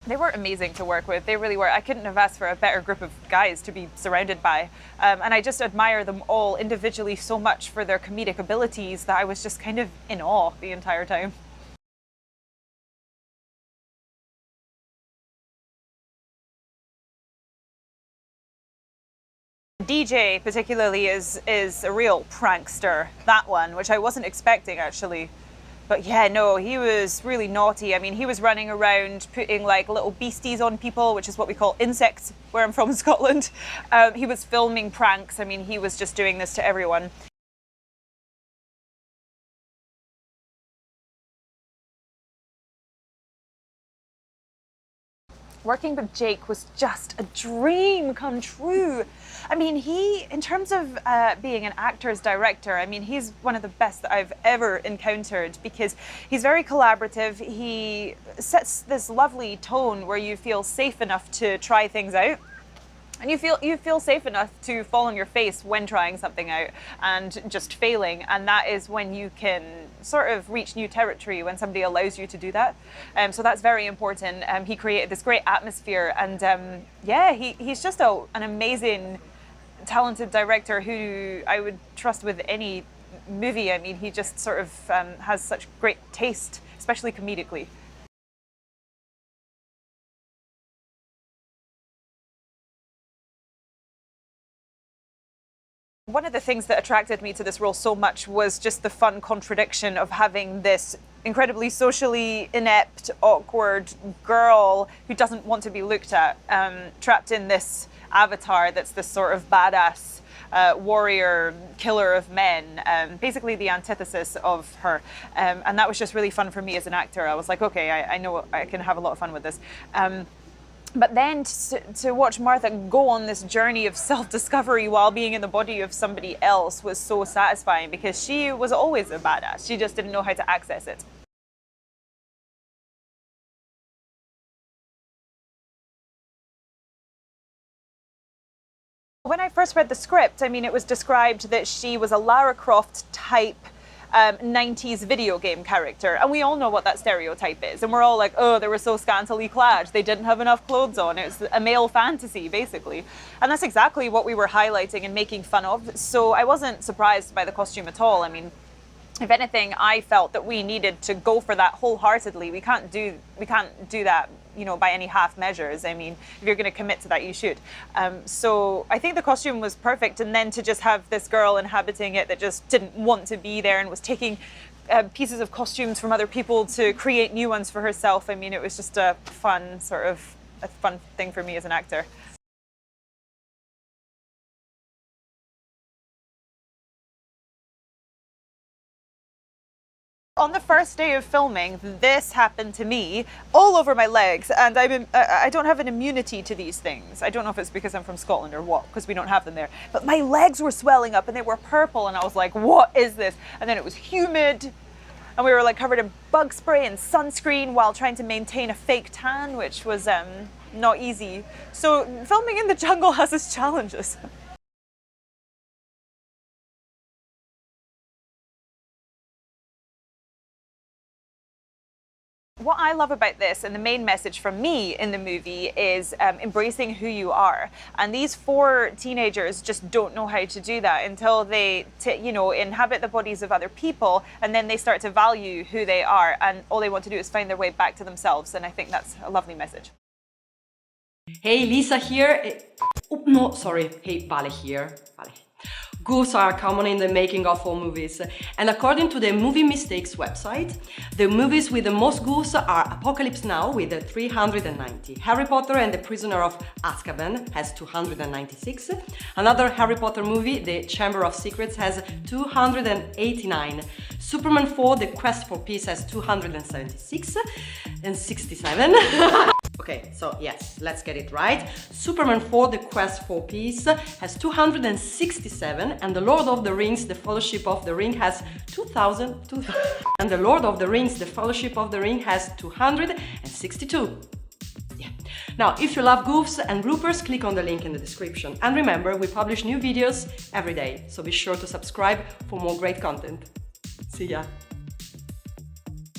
They were amazing to work with, they really were. I couldn't have asked for a better group of guys to be surrounded by. And I just admire them all individually so much for their comedic abilities that I was just kind of in awe the entire time. DJ particularly is a real prankster, that one, which I wasn't expecting actually. But yeah, no, he was really naughty. I mean, he was running around putting like little beasties on people, which is what we call insects where I'm from in Scotland. He was filming pranks. I mean, he was just doing this to everyone. Working with Jake was just a dream come true. I mean, in terms of being an actor's director, I mean, he's one of the best that I've ever encountered because he's very collaborative. He sets this lovely tone where you feel safe enough to try things out. And you feel safe enough to fall on your face when trying something out and just failing, and that is when you can sort of reach new territory, when somebody allows you to do that. So that's very important. He created this great atmosphere, and yeah, he's just an amazing, talented director who I would trust with any movie. I mean, he just sort of has such great taste, especially comedically. One of the things that attracted me to this role so much was just the fun contradiction of having this incredibly socially inept, awkward girl who doesn't want to be looked at, trapped in this avatar that's this sort of badass warrior, killer of men, basically the antithesis of her. And that was just really fun for me as an actor. I was like, okay, I know I can have a lot of fun with this. But then to watch Martha go on this journey of self-discovery while being in the body of somebody else was so satisfying because she was always a badass. She just didn't know how to access it. When I first read the script, I mean, it was described that she was a Lara Croft type 90s video game character, and we all know what that stereotype is, and we're all like, oh, they were so scantily clad, they didn't have enough clothes on. It was a male fantasy basically, and that's exactly what we were highlighting and making fun of. So I wasn't surprised by the costume at all. I mean, if anything, I felt that we needed to go for that wholeheartedly. We can't do that, you know, by any half measures. I mean, if you're going to commit to that, you should. So I think the costume was perfect, and then to just have this girl inhabiting it that just didn't want to be there and was taking pieces of costumes from other people to create new ones for herself. I mean, it was just a fun thing for me as an actor. On the first day of filming, this happened to me all over my legs, and I don't have an immunity to these things. I don't know if it's because I'm from Scotland or what, because we don't have them there. But my legs were swelling up and they were purple, and I was like, what is this? And then it was humid, and we were like covered in bug spray and sunscreen while trying to maintain a fake tan, which was not easy. So filming in the jungle has its challenges. What I love about this, and the main message from me in the movie, is embracing who you are. And these four teenagers just don't know how to do that until they, inhabit the bodies of other people, and then they start to value who they are, and all they want to do is find their way back to themselves. And I think that's a lovely message. Hey, Lisa here. Oh, no, sorry. Hey, Vale here. Vale. Goofs are common in the making of all movies, and according to the Movie Mistakes website, the movies with the most goofs are Apocalypse Now with 390, Harry Potter and the Prisoner of Azkaban has 296, another Harry Potter movie, The Chamber of Secrets, has 289, Superman 4, The Quest for Peace has 276 and 67. Okay, so yes, let's get it right. Superman 4, The Quest for Peace has 267, and The Lord of the Rings, The Fellowship of the Ring has 2000, and The Lord of the Rings, The Fellowship of the Ring has 262. Yeah. Now, if you love goofs and bloopers, click on the link in the description. And remember, we publish new videos every day, so be sure to subscribe for more great content. See ya!